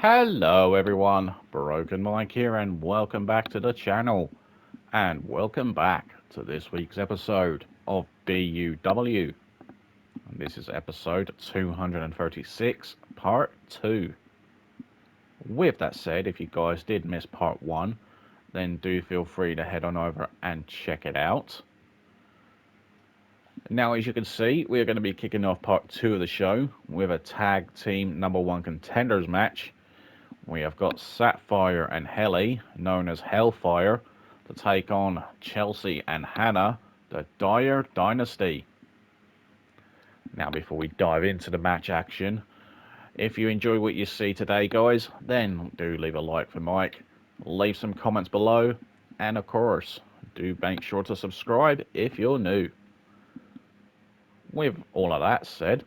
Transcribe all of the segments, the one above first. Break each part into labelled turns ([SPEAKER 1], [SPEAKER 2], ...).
[SPEAKER 1] Hello everyone, Broken Mike here and welcome back to the channel. And welcome back to this week's episode of BUW. And this is episode 236, part 2. With that said, if you guys did miss part 1, then do feel free to head on over and check it out. Now, as you can see, we're going to be kicking off part 2 of the show with a tag team #1 contenders match. We have got Sapphire and Helly, known as Hellphire, to take on Chelsea and Hannah, the Dyer Dynasty. Now, before we dive into the match action, if you enjoy what you see today, guys, then do leave a like for Mike, leave some comments below, and of course, do make sure to subscribe if you're new. With all of that said,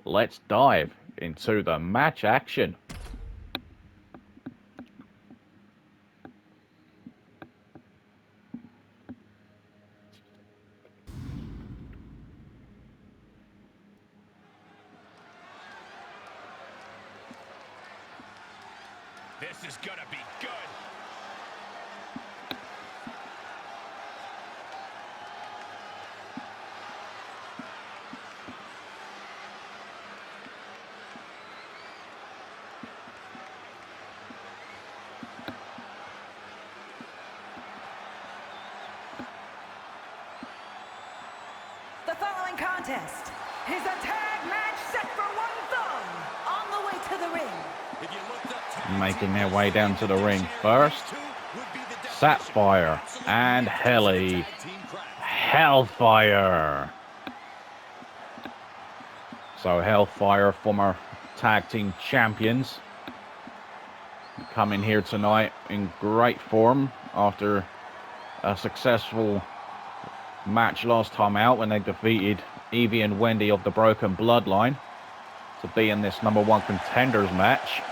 [SPEAKER 1] let's dive into the match action.
[SPEAKER 2] This is gonna be good.
[SPEAKER 3] The following contest is a tag match set for one thumb on the way to the ring.
[SPEAKER 2] If you looked up
[SPEAKER 1] Making their way down to the ring first, Sapphire and Helly. Hellfire. So Hellfire, former tag team champions, coming here tonight in great form after a successful match last time out when they defeated Evie and Wendy of the Broken Bloodline to be in this #1 contenders match.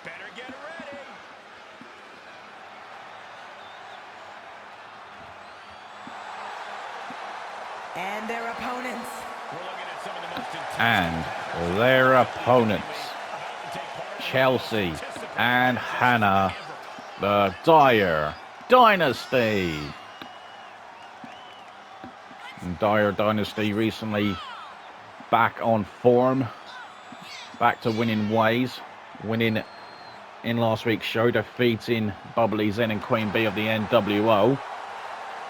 [SPEAKER 2] better get ready.
[SPEAKER 3] And their opponents,
[SPEAKER 2] We're looking at some of the most intense
[SPEAKER 1] And their opponents, Chelsea and Hannah, the Dyer Dynasty. And Dyer Dynasty recently back on form, back to winning ways, winning in last week's show, defeating Bubbly Zen and Queen Bee of the NWO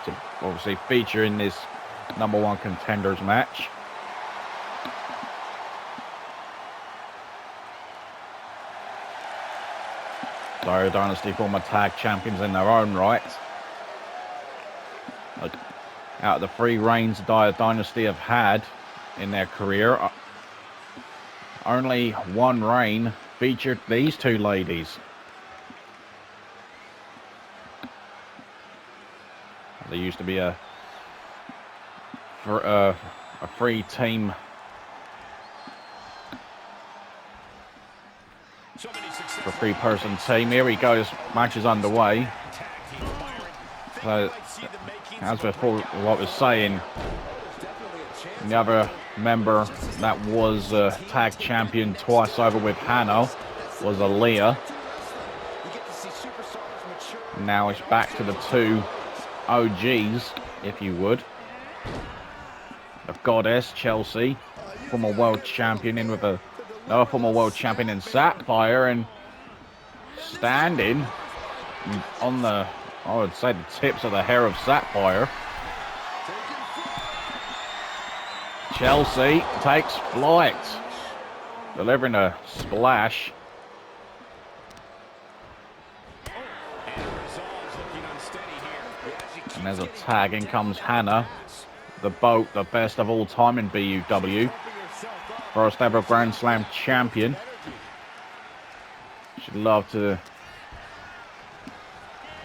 [SPEAKER 1] to obviously feature in this #1 contenders match. Dyer Dynasty, former tag champions in their own right. Out of the 3 reigns Dyer Dynasty have had in their career, only one reign featured these 2 ladies. There used to be a 3-team
[SPEAKER 2] so many success.
[SPEAKER 1] for 3-person team. Here we go, this match is underway. So, as before, what I was saying, the other member that was tag champion twice over with Hannah was Aaliyah. Now it's back to the 2 OGs, if you would. The Goddess, Chelsea, former world champion, in with another former world champion in Sapphire, and standing on the, I would say, the tips of the hair of Sapphire. Chelsea takes flight, delivering a splash. And as a tag, in comes Hannah, the Boat, the best of all time in BUW. First ever Grand Slam champion. She'd love to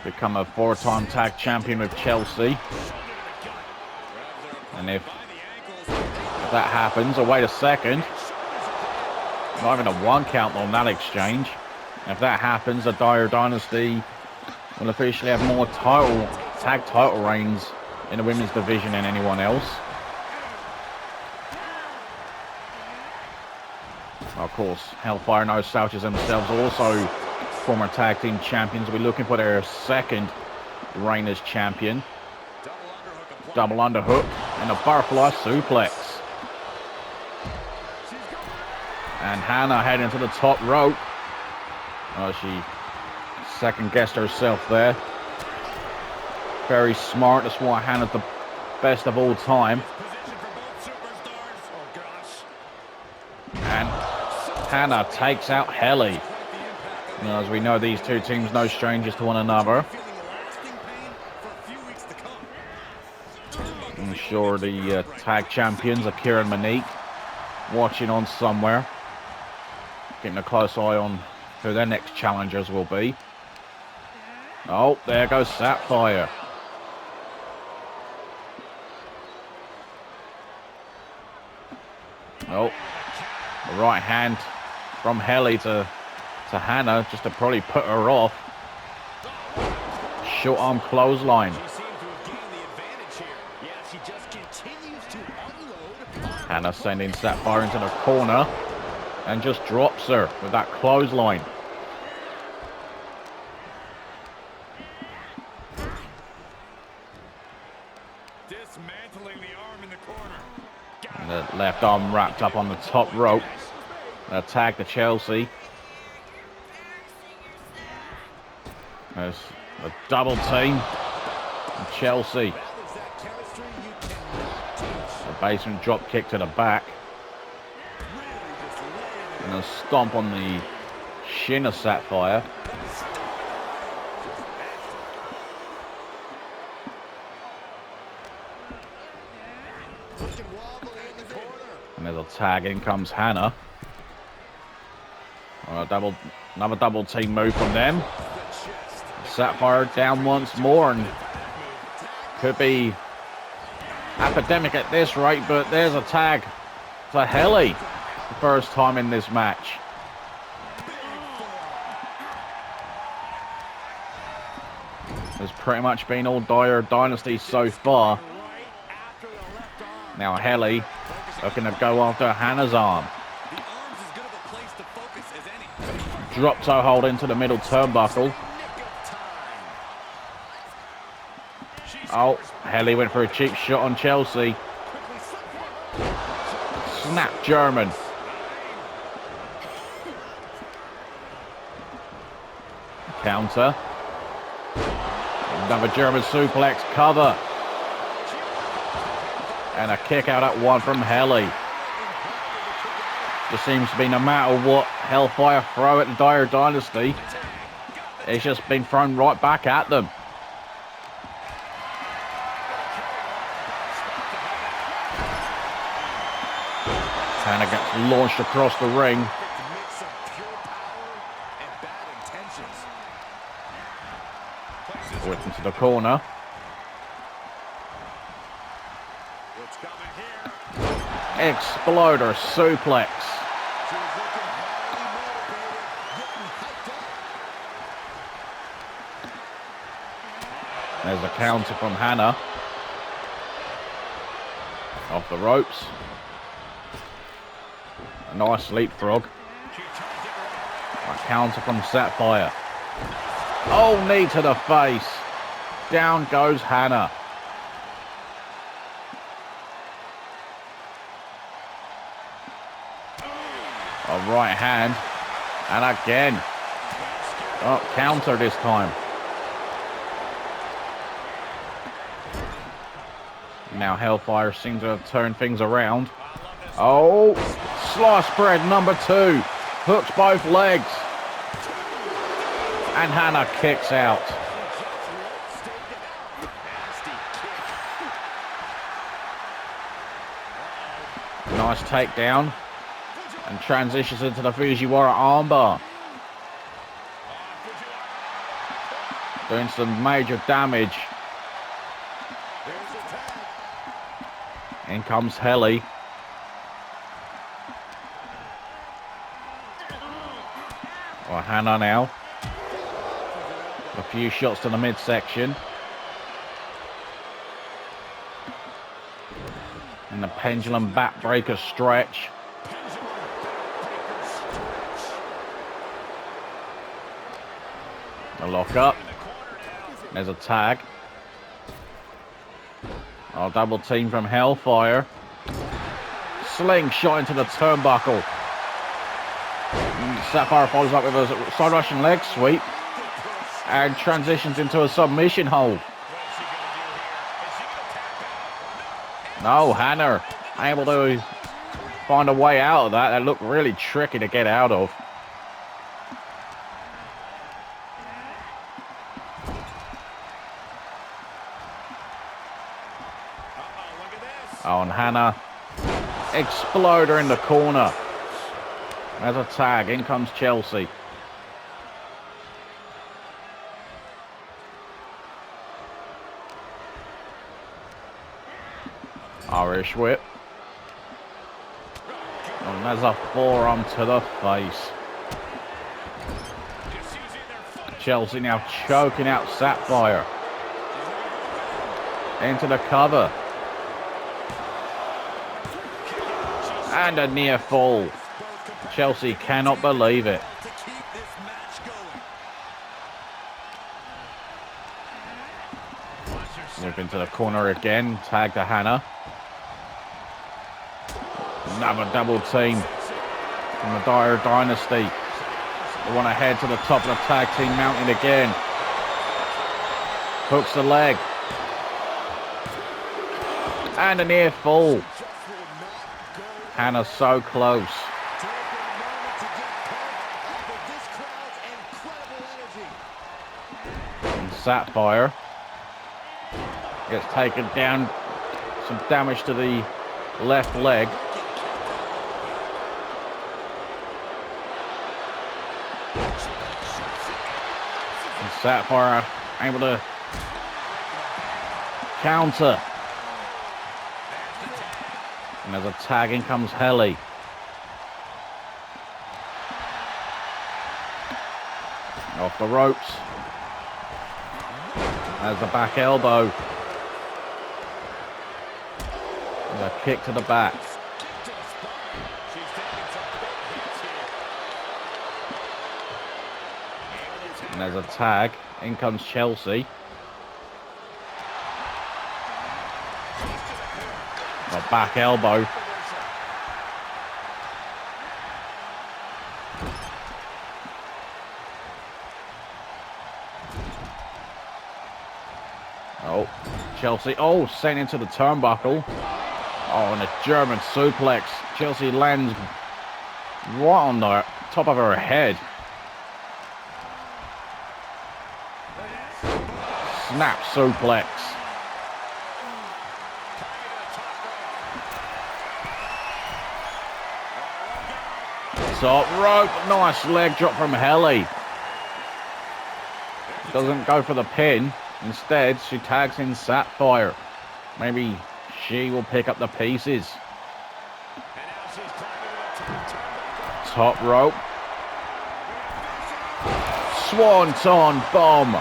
[SPEAKER 1] become a 4-time tag champion with Chelsea. And if If that happens, oh wait a second. Not even a 1 count on that exchange. If that happens, the Dyer Dynasty will officially have more tag title reigns in the women's division than anyone else. Of course, Hellfire No Slouches themselves are also former tag team champions. We're looking for their second reign as champion. Double underhook and a butterfly suplex. And Hannah heading to the top rope. Oh, she second-guessed herself there. Very smart. That's why Hannah's the best of all time. And Hannah takes out Helly. As we know, these two teams no strangers to one another. I'm sure the tag champions, Akira and Monique, watching on somewhere. Keeping a close eye on who their next challengers will be. Oh, there goes Sapphire. Oh, the right hand from Helly to Hannah, just to probably put her off. Short arm clothesline. Hannah sending Sapphire into the corner and just drops her with that clothesline.
[SPEAKER 2] Dismantling the arm in the corner.
[SPEAKER 1] And the left arm wrapped up on the top rope. Attack to Chelsea. There's a double team. And Chelsea. A basement drop kick to the back. And a stomp on the shin of Sapphire. And there's a tag. In comes Hannah. Another double team move from them. Sapphire down once more, and could be epidemic at this rate, but there's a tag for Helly. The first time in this match. It's pretty much been all Dyer Dynasty so far. Now Helly looking to go after Hannah's arm. Drop toe hold into the middle turnbuckle. Oh, Helly went for a cheap shot on Chelsea. Snap German. Counter. Another German suplex cover. And a kick out at one from Helly. Just seems to be no matter what Hellfire throw at the Dyer Dynasty, it's just been thrown right back at them. Hannah gets launched across the ring. Whip into the corner. Exploder suplex. There's a counter from Hannah. Off the ropes. A nice leapfrog. A counter from Sapphire. Oh, knee to the face. Down goes Hannah. A right hand. And again. Oh, counter this time. Now Hellfire seems to have turned things around. Oh, slice spread number 2. Hooks both legs. And Hannah kicks out. Nice takedown. And transitions into the Fujiwara armbar. Doing some major damage. In comes Helly. Or Hannah now. A few shots to the midsection. And the pendulum backbreaker stretch. A lock up. There's a tag. Oh, double team from Hellphire. Slingshot into the turnbuckle. Sapphire follows up with a side Russian leg sweep. And transitions into a submission hold. No, Hannah able to find a way out of that. That looked really tricky to get out of. Oh, and Hannah, exploder in the corner. There's a tag. In comes Chelsea. Irish whip. And there's a forearm to the face. Chelsea now choking out Sapphire. Into the cover. And a near fall. Chelsea cannot believe it. Move into the corner again. Tag to Hannah. Another double team from the Dyer Dynasty. They want to head to the top of the tag team mountain again. Hooks the leg. And a near fall. Hannah so close. And Sapphire gets taken down. Some damage to the left leg. And Sapphire able to counter. And as a tag, in comes Helly. Off the ropes. There's the back elbow. And a kick to the back. And there's a tag. In comes Chelsea. A back elbow. Oh, Chelsea. Oh, sent into the turnbuckle. Oh, and a German suplex. Chelsea lands right on the top of her head. Snap suplex. Top rope. Nice leg drop from Helly. Doesn't go for the pin. Instead, she tags in Sapphire. Maybe she will pick up the pieces. Top rope. Swanton bomb.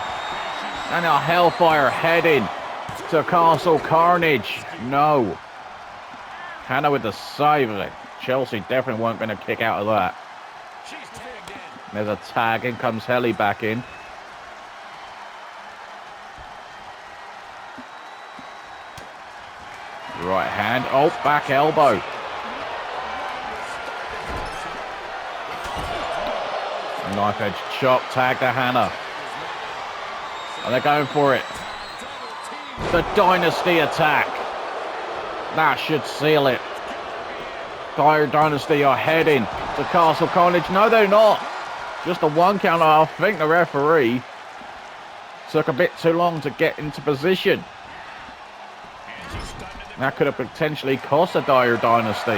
[SPEAKER 1] And a Hellfire heading to Castle Carnage. No. Hannah with the save. Chelsea definitely weren't going to kick out of that. There's a tag. In comes Helly back in. Right hand. Oh, back elbow. Knife edge chop. Tag to Hannah. And they're going for it. The Dynasty attack. That should seal it. Dyer Dynasty are heading to Castle Carnage. No, they're not. Just a one count. I think the referee took a bit too long to get into position. That could have potentially cost the Dyer Dynasty.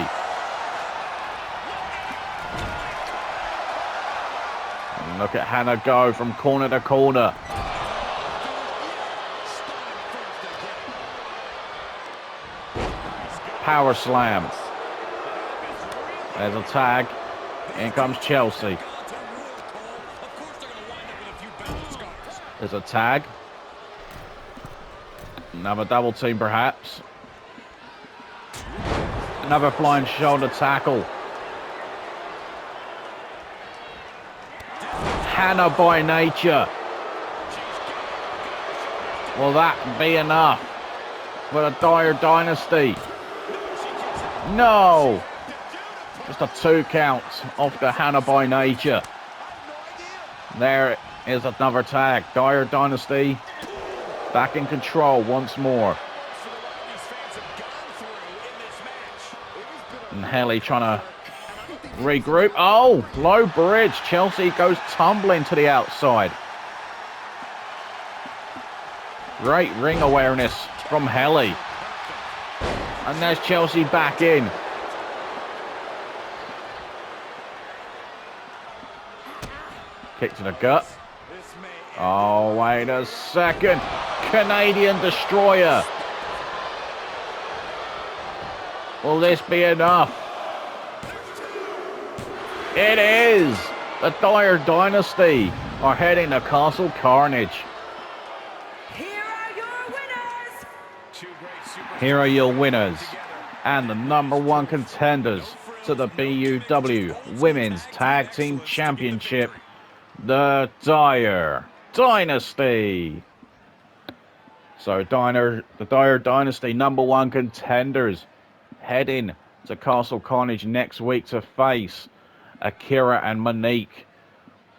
[SPEAKER 1] And look at Hannah go from corner to corner. Power slam. There's a tag. In comes Chelsea. There's a tag. Another double team, perhaps. Another flying shoulder tackle. Hannah by nature. Will that be enough for the Dyer Dynasty? No! Just a 2 count off the Hannah by nature. There is another tag. Dyer Dynasty back in control once more. And Helly trying to regroup. Oh, low bridge. Chelsea goes tumbling to the outside. Great ring awareness from Helly. And there's Chelsea back in. Kick to the gut. Oh, wait a second. Canadian Destroyer. Will this be enough? It is. The Dyer Dynasty are heading to Castle Carnage. Here are your winners and the #1 contenders to the BUW Women's Tag Team Championship, the Dyer Dynasty. So the Dyer Dynasty #1 contenders heading to Castle Carnage next week to face Akira and Monique.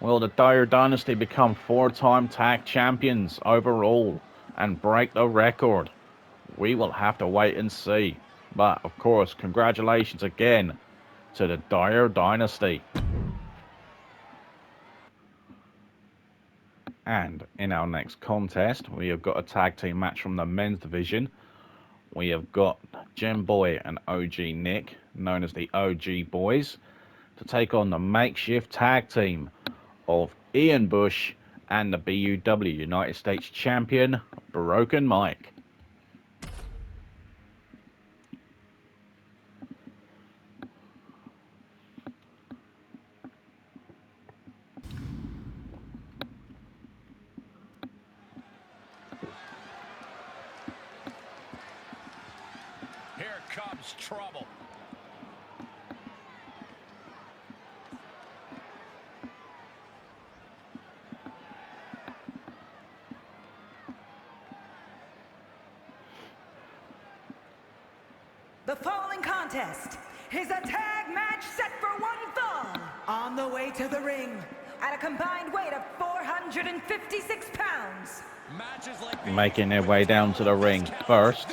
[SPEAKER 1] Will the Dyer Dynasty become 4-time tag champions overall and break the record? We will have to wait and see. But, of course, congratulations again to the Dyer Dynasty. And in our next contest, we have got a tag team match from the men's division. We have got Jim Boy and OG Nick, known as the OG Boyz, to take on the makeshift tag team of Ian Bush and the BUW United States champion, Broken Mike.
[SPEAKER 2] Here comes trouble.
[SPEAKER 3] The following contest is a tag match set for 1 fall. On the way to the ring, at a combined weight of 456 pounds.
[SPEAKER 1] Making their way down to the ring first,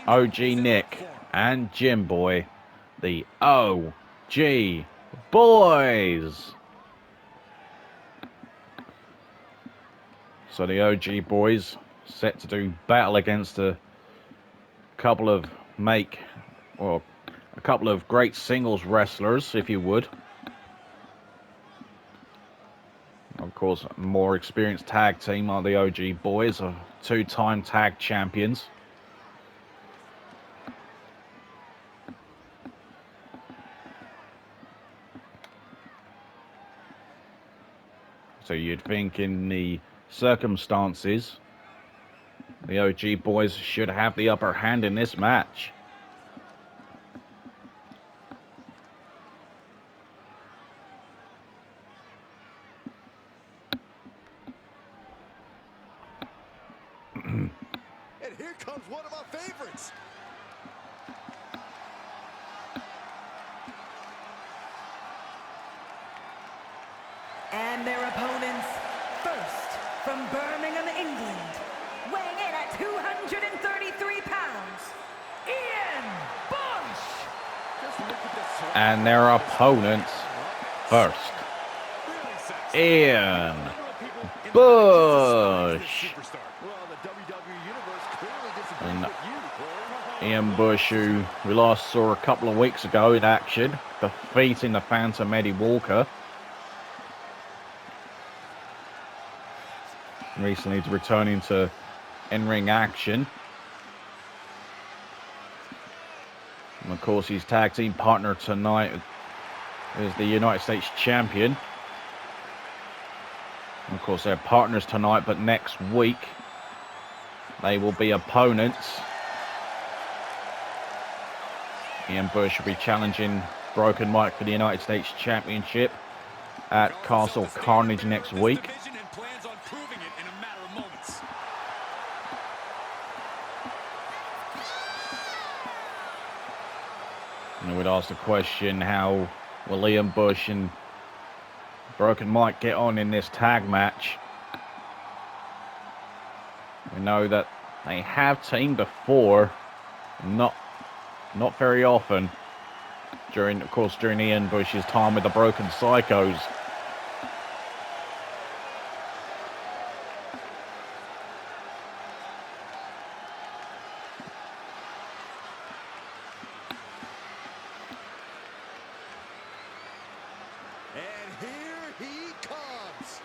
[SPEAKER 1] OG Nick and Jim Boy, the OG Boyz. So the OG Boyz set to do battle against a couple of great singles wrestlers, if you would. Of course, more experienced tag team are the OG Boyz, 2-time tag champions. So you'd think in the circumstances, the OG Boyz should have the upper hand in this match.
[SPEAKER 4] And here comes one of our favorites.
[SPEAKER 3] And their opponents, first from Birmingham, England, weighing in at 233 pounds, Ian Bush.
[SPEAKER 1] And their opponents, first, Ian Bush. And Ian Bush, who we last saw a couple of weeks ago in action, defeating the Phantom Eddie Walker. Recently returning to in-ring action. And of course, his tag team partner tonight is the United States champion. Of Of course, they're partners tonight, but next week they will be opponents. Ian Bush will be challenging Broken Mike for the United States Championship at Castle Carnage next week. And we'd ask the question, how will Ian Bush and Broken Mike get on in this tag match? We know that they have teamed before, not very often. During Ian Bush's time with the Broken Psychos.
[SPEAKER 4] And here he comes.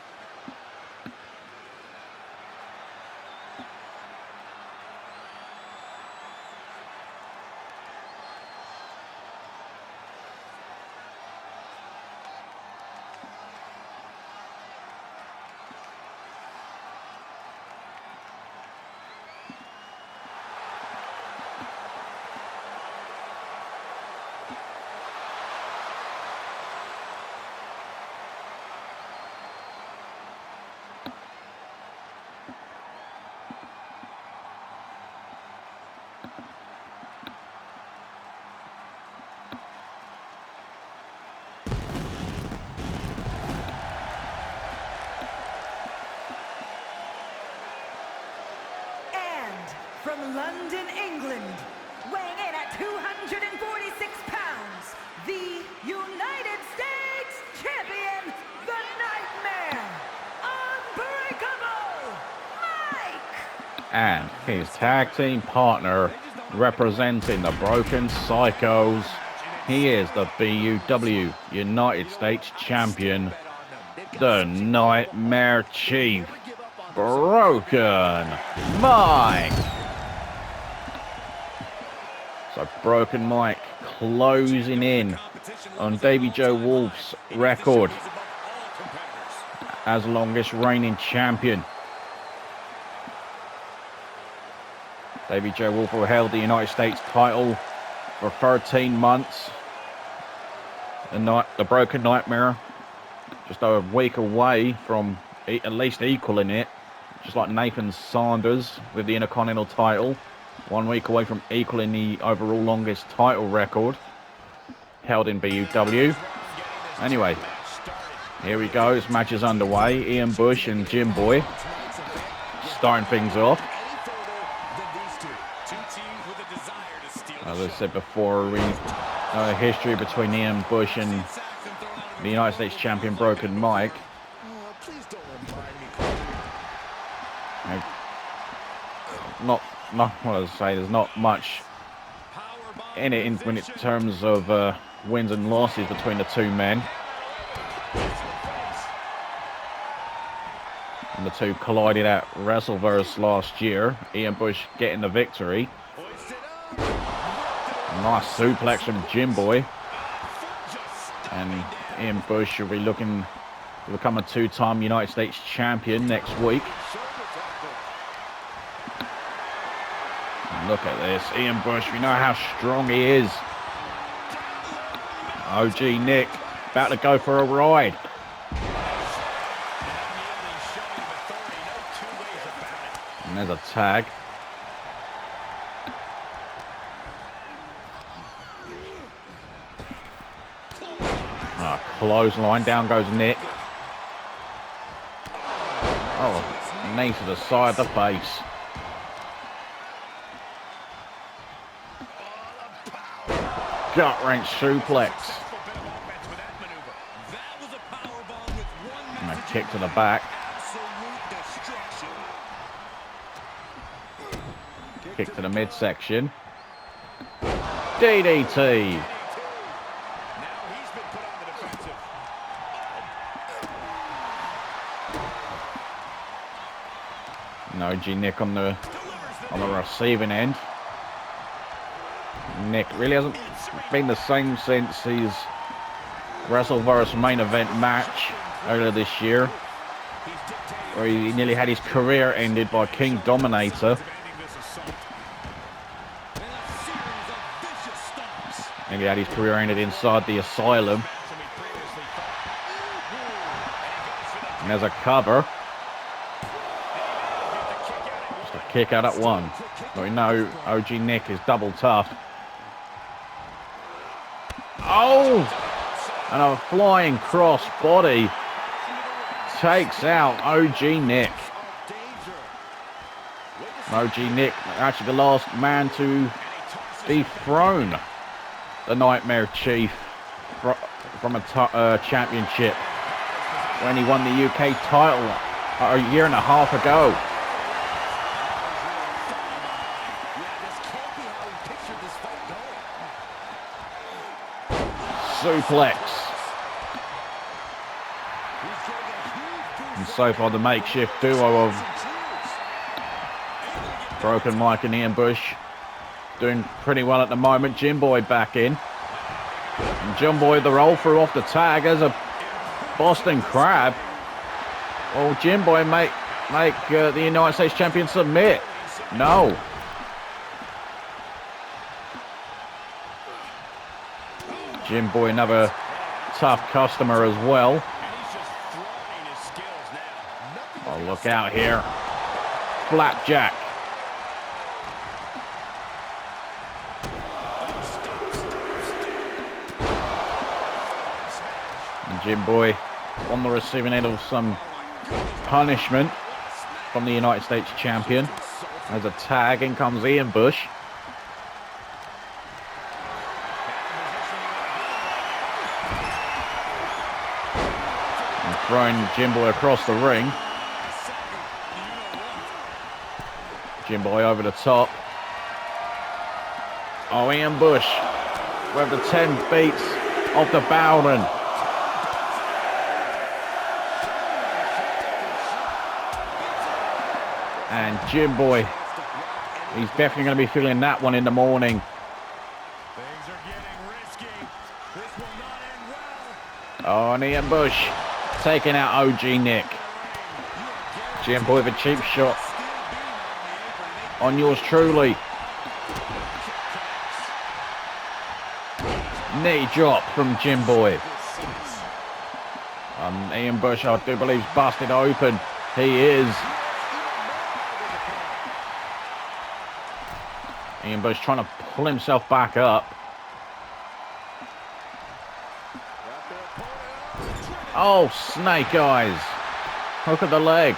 [SPEAKER 3] From London, England, weighing in at 246 pounds, the United States Champion, the Nightmare, Unbreakable Mike!
[SPEAKER 1] And his tag team partner, representing the Broken Psychos, he is the BUW United States Champion, the Nightmare Chief, Broken Mike. So Broken Mike closing in on Davy Joe Wolf's record as longest reigning champion. Davy Joe Wolf will held the United States title for 13 months. The Broken Nightmare just a week away from at least equaling it, just like Nathan Sanders with the Intercontinental title. 1 week away from equaling the overall longest title record held in BUW. Anyway, here we go. This match is underway. Ian Bush and Jim Boy starting things off. As I said before, we know the history between Ian Bush and the United States Champion Broken Mike. Not what I say. There's not much in it in terms of wins and losses between the two men. And the two collided at WrestleVerse last year. Ian Bush getting the victory. Nice suplex from Jim Boy. And Ian Bush will be looking to become a two-time United States champion next week. Look at this, Ian Bush, we know how strong he is. OG Nick, about to go for a ride. And there's a tag. Clothesline, down goes Nick. Oh, knee to the side of the face. Gut wrench suplex. And a kick to the back. Kick to the midsection. DDT. No, G Nick on the receiving end. Nick really hasn't been the same since his WrestleVerse main event match earlier this year. where he nearly had his career ended by King Dominator. Nearly had his career ended inside the asylum. And there's a cover. Just a kick out at one. But we know OG Nick is double tough. Oh! And a flying cross body takes out OG Nick. OG Nick, actually the last man to dethrone the Nightmare Chief from a championship when he won the UK title a year and a half ago. Suplex. And so far the makeshift duo of Broken Mike and Ian Bush doing pretty well at the moment. Jim Boy back in. And Jim Boy the roll through off the tag as a Boston Crab. Well, Jim Boy make the United States champion submit. No. Jim Boy, another tough customer as well. Oh, look out here. Flapjack. And Jim Boy on the receiving end of some punishment from the United States champion. As a tag, in comes Ian Bush. Throwing Jim Boy across the ring. Jim Boy over the top. Oh, Ian Bush with the 10 beats off the Bowden. And Jim Boy, he's definitely going to be feeling that one in the morning.
[SPEAKER 2] Things are getting risky. This will not end well.
[SPEAKER 1] Oh, and Ian Bush taking out OG Nick. Jim Boy with a cheap shot on yours truly. Knee drop from Jim Boy. Ian Bush, I do believe, is busted open. He is. Ian Bush trying to pull himself back up. Oh, snake eyes. Hook of the leg.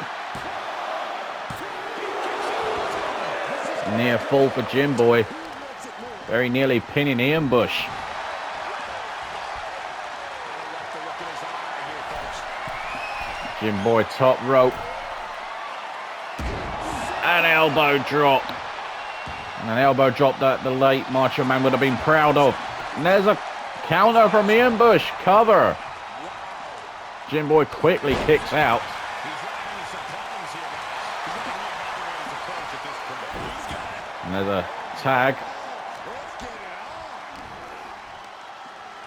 [SPEAKER 1] Near fall for Jim Boy. Very nearly pinning Ian Bush. Jim Boy top rope. An elbow drop. And an elbow drop that the late Macho Man would have been proud of. And there's a counter from Ian Bush. Cover. Jim Boy quickly kicks out. And there's a tag.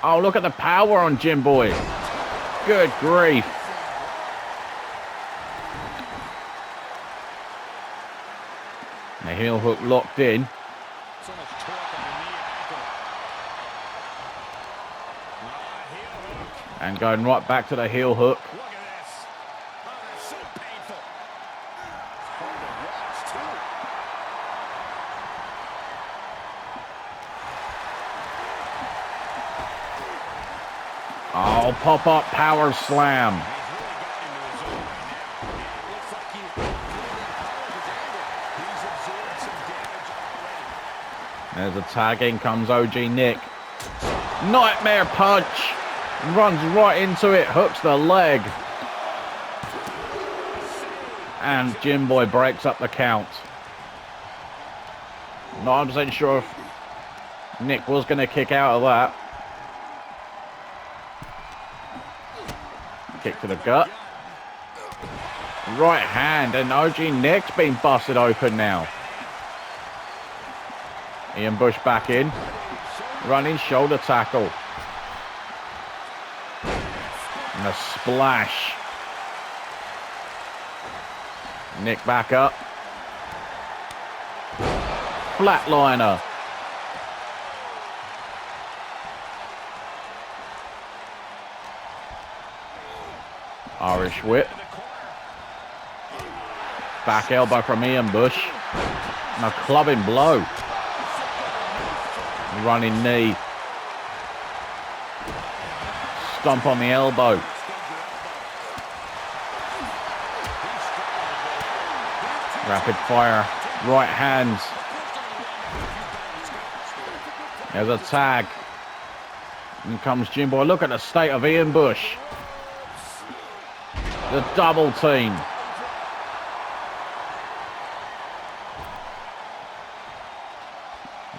[SPEAKER 1] Oh, look at the power on Jim Boy. Good grief. The heel hook locked in. And going right back to the heel hook.
[SPEAKER 2] Look at this. Oh, that's so painful.
[SPEAKER 1] Oh, pop-up power slam. There's a tag, in comes OG Nick. Nightmare punch. Runs right into it, hooks the leg. And Jim Boy breaks up the count. Not 100% sure if Nick was going to kick out of that. Kick to the gut. Right hand, and OG Nick's been busted open now. Ian Bush back in. Running shoulder tackle. And a splash. Nick back up. Flatliner. Irish whip. Back elbow from Ian Bush. And a clubbing blow. Running knee. Stomp on the elbow. Rapid fire. Right hands. There's a tag. In comes Jim Boy. Look at the state of Ian Bush. The double team.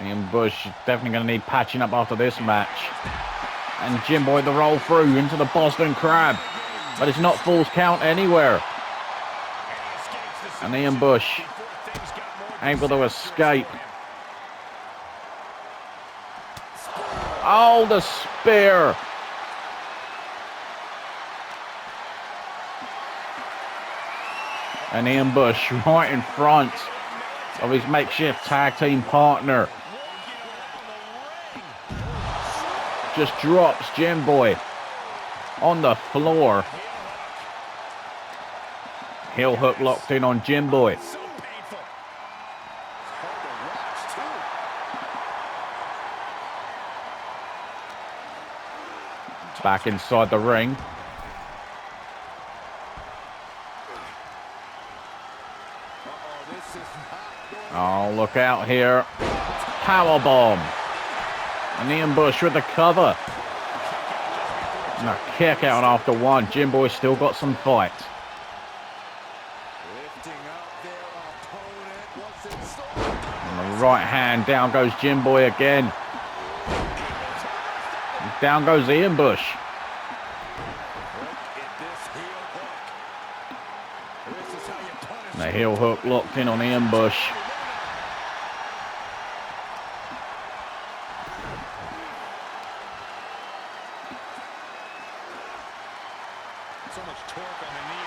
[SPEAKER 1] Ian Bush definitely going to need patching up after this match. And Jim Boy the roll through into the Boston Crab. But it's not Falls Count anywhere. And Ian Bush able to escape. Oh, the spear. And Ian Bush right in front of his makeshift tag team partner. Just drops Jim Boy on the floor. Heel hook locked in on Jim Boy. Back inside the ring. Oh, look out here. Powerbomb. And Ian Bush with the cover. And a kick out after one. Jim Boy still got some fight. And the right hand, down goes Jim Boy again. And down goes Ian Bush. And the heel hook locked in on Ian Bush.
[SPEAKER 2] So much torque on the knee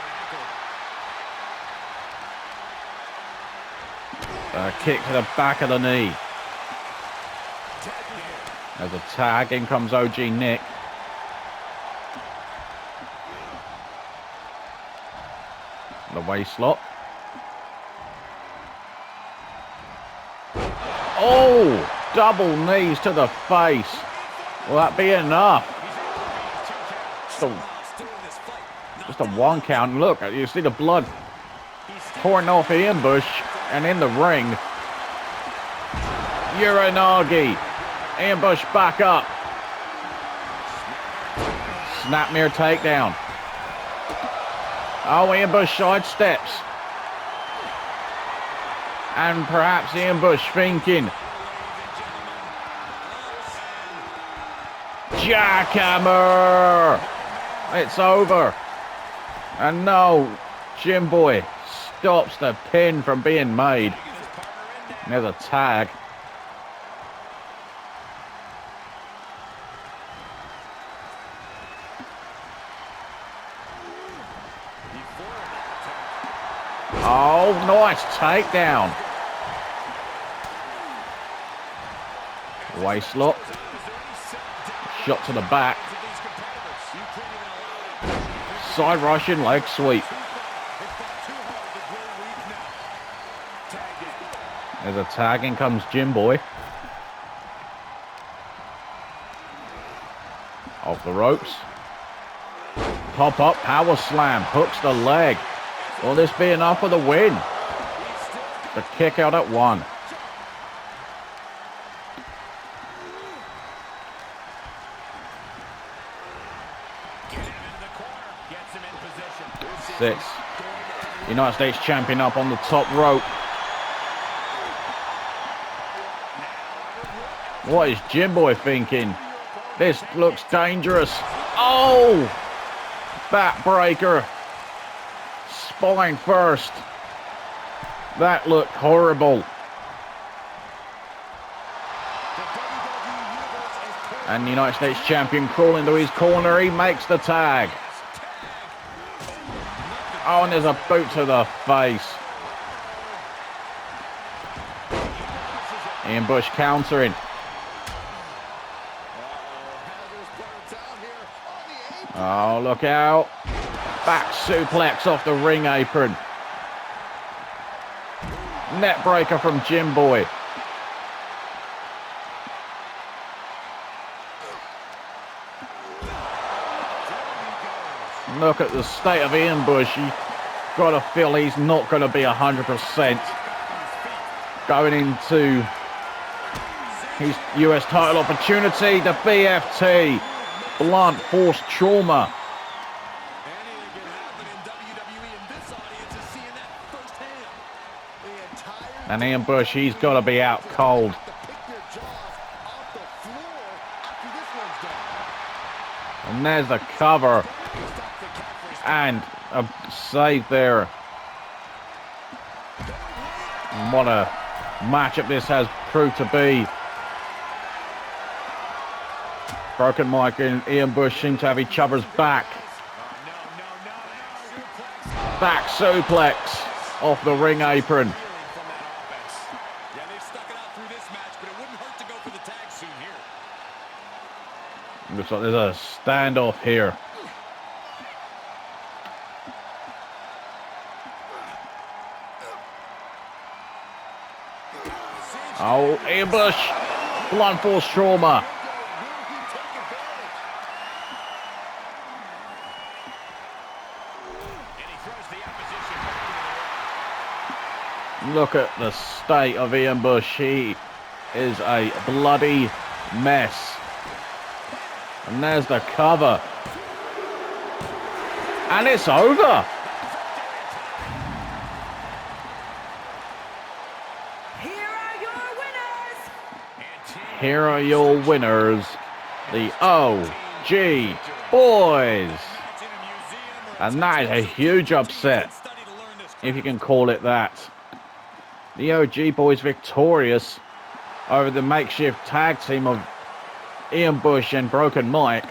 [SPEAKER 2] and ankle.
[SPEAKER 1] Kick to the back of the knee. There's a tag. In comes OG Nick. The waist lock. Oh! Double knees to the face. Will that be enough? Just a one count. Look, you see the blood pouring off Ian Bush, and in the ring, Uranagi. Ian Bush back up. Snapmare takedown. Oh, Ian Bush sidesteps. And perhaps Ian Bush thinking, jackhammer. It's over. And no, Jim Boy stops the pin from being made. There's a tag. Oh, nice takedown. Waist lock. Shot to the back. Side Russian leg sweep. There's a tag. In comes Jim Boy. Off the ropes. Pop up power slam. Hooks the leg. Will this be enough for the win? The kick out at one. Six. United States champion up on the top rope. What is Jim Boy thinking? This looks dangerous. Oh! Backbreaker. Spine first. That looked horrible. And the United States champion crawling to his corner. He makes the tag. Oh, and there's a boot to the face. Ian Bush countering. Oh, look out. Back suplex off the ring apron. Net breaker from Jim Boy. Look at the state of Ian Bush. You got to feel he's not going to be 100% going into his US title opportunity. The BFT, blunt force trauma. And Ian Bush, he's got to be out cold. And there's the cover. And a save there. And what a matchup this has proved to be. Broken Mike and Ian Bush seem to have each other's back. Back suplex off the ring apron. Looks like there's a standoff here. Oh, Ian Bush, blunt force trauma. Look at the state of Ian Bush. He is a bloody mess. And there's the cover. And it's over. Here are your winners, the OG Boyz. And that is a huge upset, if you can call it that. The OG Boyz victorious over the makeshift tag team of Ian Bush and Broken Mike.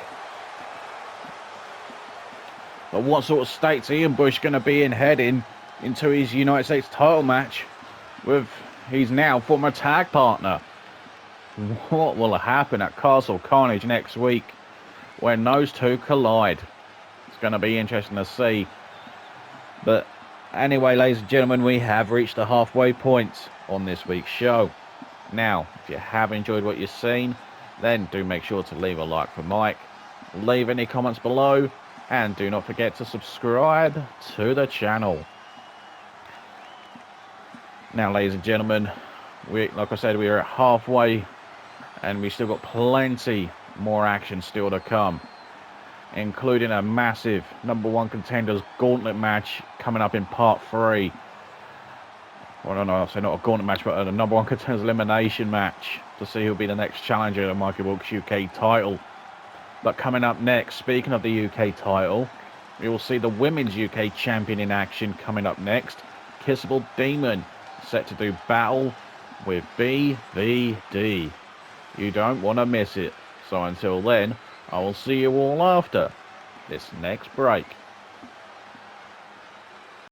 [SPEAKER 1] But what sort of state's Ian Bush going to be in heading into his United States title match with his now former tag partner? What will happen at Castle Carnage next week when those two collide? It's going to be interesting to see. But anyway, ladies and gentlemen, we have reached the halfway point on this week's show. Now, if you have enjoyed what you've seen, then do make sure to leave a like for Mike, leave any comments below, and do not forget to subscribe to the channel. Now, ladies and gentlemen, like I said, we are at halfway, and we still got plenty more action still to come, including a massive #1 Contenders gauntlet match coming up in part 3. Well, I don't know, I'll say not a gauntlet match, but a #1 Contenders elimination match to see who'll be the next challenger to the Mikey Wilkes UK title. But coming up next, speaking of the UK title, we will see the Women's UK Champion in action coming up next. Kissable Demon set to do battle with BVD. You don't want to miss it. So until then, I will see you all after this next break.